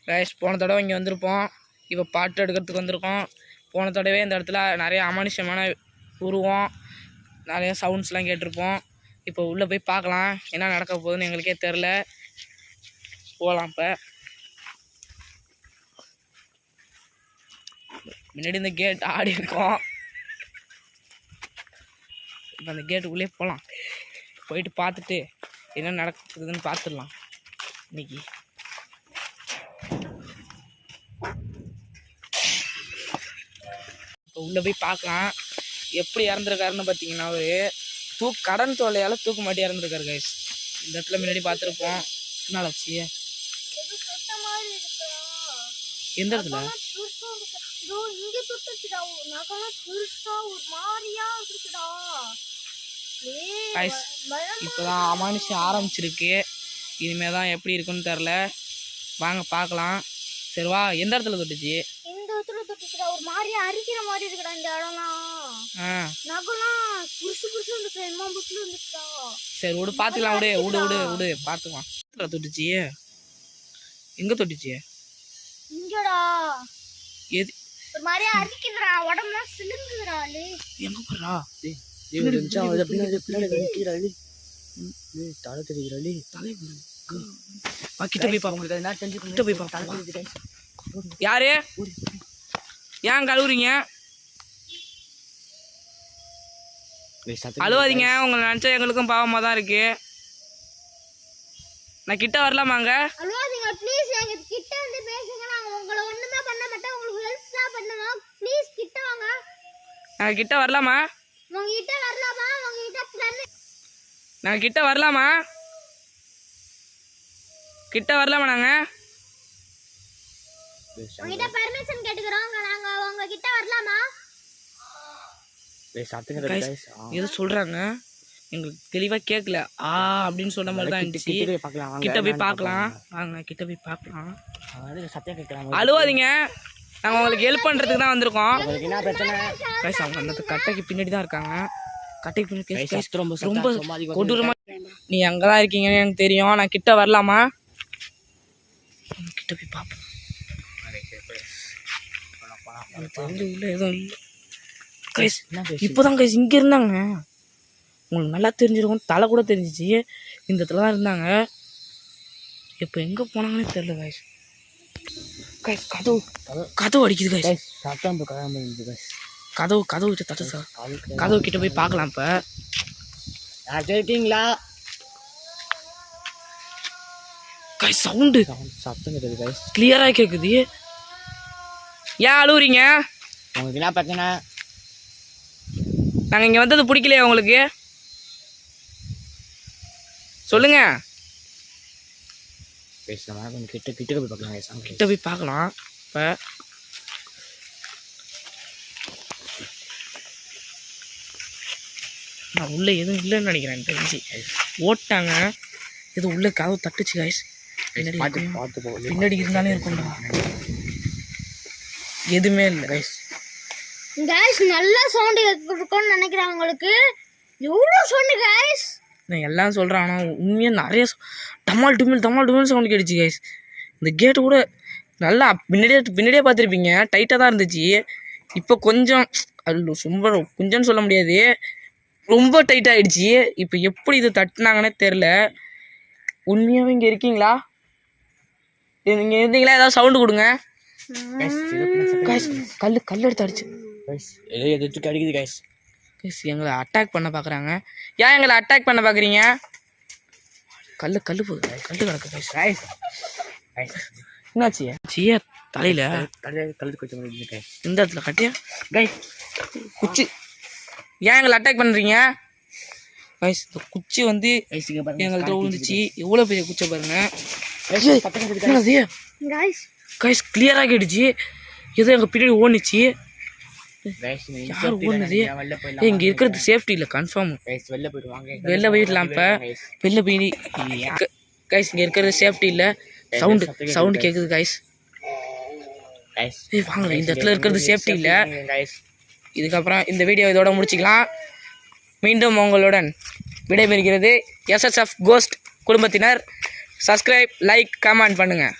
Guys போன தடவை இங்கே வந்திருப்போம். இப்போ பாட்டு எடுக்கிறதுக்கு வந்திருக்கோம். போன தடவை இந்த இடத்துல நிறைய அமானுஷ்யமான உருவம் நிறைய சவுண்ட்ஸ்லாம் கேட்டிருப்போம். இப்போ உள்ளே போய் பார்க்கலாம் என்ன நடக்க போகுதுன்னு எங்களுக்கே தெரில. போகலாம். இப்போ முன்னாடி இந்த கேட் ஆடி இருக்கோம். இப்போ அந்த கேட்டுக்குள்ளே போகலாம். போயிட்டு பார்த்துட்டு என்ன நடக்குதுன்னு பார்த்துடலாம். இன்னைக்கு இப்போ உள்ளே போய் பார்க்கலாம். எப்படி இறந்துருக்காருன்னு பார்த்தீங்கன்னா ஒரு கடன் தொல்லையால் தூக்கு மாட்டி இறந்துருக்காரு கைஸ். இந்த இடத்துல முன்னாடி பார்த்துருப்போம். என்ன ஆச்சு? எந்த இடத்துல? இப்போதான் அமானுஷம் ஆரம்பிச்சிருக்கு. இனிமே தான் எப்படி இருக்குன்னு தெரில. வாங்க பார்க்கலாம். சரி வா. எந்த இடத்துல தொட்டுச்சு? இந்த இடத்துல தொட்டுச்சுடா. ஒரு மாதிரியா அரிக்கிற மாதிரி இருக்குடா இந்த இடம்லாம். நகலாம் புருஷு புருஷு வந்துச்சு. எம்மா புருஷு வந்துச்சுடா. சரி விடு பார்த்துக்கலாம். விடு பார்த்துக்கலாம். தொட்டுச்சு? எங்க தொட்டுச்சு? இங்கடா. எது ஒரு மாதிரியா அரிக்குதுடா. உடம்புலாம் சிலுங்குதுடா. எங்க போறா? யாரு ஏன் கழுவுறீங்க? அழுவாதீங்க. உங்களை நினைச்சா எங்களுக்கும் பாவமா தான் இருக்கு. நான் கிட்ட வரலாமாங்க? அழுவாதீங்க ப்ளீஸ். எங்க கிட்ட வந்து பேசுங்க. நான் உங்களை ஒண்ணுமே பண்ண மாட்டேன். உங்களுக்கு ஹெல்ப் தான் பண்ணுவேன். ப்ளீஸ் கிட்ட வாங்க. நான் கிட்ட வரலாமா? உங்க கிட்ட வரலாமா? உங்க கிட்ட நான் கிட்ட வரலாமா? கிட்ட வரலாமா? நாங்க உங்ககிட்ட பெர்மிஷன் கேட்டுக்கறோம். நாங்க உங்க கிட்ட வரலாமா? ஏதோ சொல்றாங்க. எங்களுக்கு தெளிவா கேட்கல. அப்படின்னு சொன்ன மாதிரி தான் இருந்துச்சு. கிட்ட போய் பார்க்கலாம். வாங்க கிட்ட போய் பார்க்கலாம். அழுவாதீங்க. நாங்கள் உங்களுக்கு ஹெல்ப் பண்ணுறதுக்கு தான் வந்திருக்கோம். கைஸ் அவங்க அந்த கட்டைக்கு பின்னாடி தான் இருக்காங்க. கட்டைக்கு பின்னாடி ரொம்ப கொடூரமாக. நீ அங்கே தான் இருக்கீங்கன்னு எனக்கு தெரியும். நான் கிட்ட வரலாமா? கிட்ட போய் பார்ப்போம். உள்ள எதுவும் இல்லை கைஸ். இப்போதான் கைஸ் இங்கே இருந்தாங்க. உங்களுக்கு நல்லா தெரிஞ்சிருக்கும். தலை கூட தெரிஞ்சிச்சு. இந்த இடத்துல தான் இருந்தாங்க. இப்போ எங்கே போனாங்கன்னே தெரியல கைஸ். கைஸ் கதவு அடிக்குது கைஸ். கதவு வச்சு தட்டு சார். கதவு கிட்ட போய் பார்க்கலாம். இப்போ கேட்டீங்களா கைஸ்? சவுண்டு சத்தம் கேட்குது கைஸ். கிளியராக கேட்குது. ஏன் அழுவுறீங்க? உங்களுக்கு என்ன பிரச்சனை? நாங்கள் இங்கே வந்தது பிடிக்கலையா உங்களுக்கு? சொல்லுங்க. கொஞ்சம் கிட்ட போய் பார்க்கலாம். கிட்ட போய் பார்க்கலாம். இப்போ நான் உள்ளே எதுவும் இல்லைன்னு நினைக்கிறேன். தெரிஞ்சு ஓட்டாங்க. எதுவும் உள்ள கதவு தட்டுச்சு கைஸ். பின்னாடி இருந்தாலே இருக்கும்டா. எதுவுமே இல்லை கைஸ். கைஸ் நல்ல சவுண்ட் இருக்கும்னு நினைக்கிறேன். உங்களுக்கு எவ்வளோ சவுண்டு கைஸ்? நான் எல்லாம் சொல்கிறேன். ஆனால் உண்மையாக நிறைய டமால் டுமில் சவுண்ட் கேட்டுச்சு கைஸ். இந்த கேட்டு கூட நல்லா பின்னாடியே பார்த்துருப்பீங்க. டைட்டாக தான் இருந்துச்சு. இப்போ கொஞ்சம் அது ரொம்ப கொஞ்சம்னு சொல்ல முடியாது, ரொம்ப டைட் ஆகிடுச்சு. இப்போ எப்படி இது தட்டினாங்கன்னே தெரில. உண்மையாகவே இங்கே இருக்கீங்களா? நீங்கள் இருந்தீங்களா? ஏதாவது சவுண்டு கொடுங்க. கல் எடுத்து அடிச்சு அடிக்குது கைஸ். எங்களை அட்டாக் பண்ண பார்க்குறாங்க. ஏன் எங்களை அட்டாக் பண்ண பார்க்குறீங்க? கல் போகுது. கல் கிடக்கு கைஸ். என்னாச்சு? சியா தலையில் கல் குச்சி இந்த இடத்துல கட்டியா கைஸ்? குச்சி. ஏன் எங்களை அட்டாக் பண்ணுறீங்க கைஸ்? இந்த குச்சி வந்து எங்கள்கிட்ட விழுந்துச்சு. எவ்வளோ பெரிய குச்சை பாருங்க கைஸ். கிளியராக கேட்டுச்சு. ஏதோ எங்கள் பின்னாடி ஓடுச்சு. யார் ஓடுனது? இங்கே இருக்கிறது சேஃப்டி இல்லை கன்ஃபார்ம். வெளில போயிடலாம். இப்போ வெளில போய் கைஸ் இங்கே இருக்கிறது சேஃப்டி இல்லை. சவுண்டு கேட்குது கைஸ். வாங்க. இந்த இடத்துல இருக்கிறது சேஃப்டி இல்லை. இதுக்கப்புறம் இந்த வீடியோ இதோட முடிச்சுக்கலாம். மீண்டும் உங்களுடன் விடைபெறுகிறது SSF கோஸ்ட் குடும்பத்தினர். சப்ஸ்கிரைப், லைக், கமெண்ட் பண்ணுங்கள்.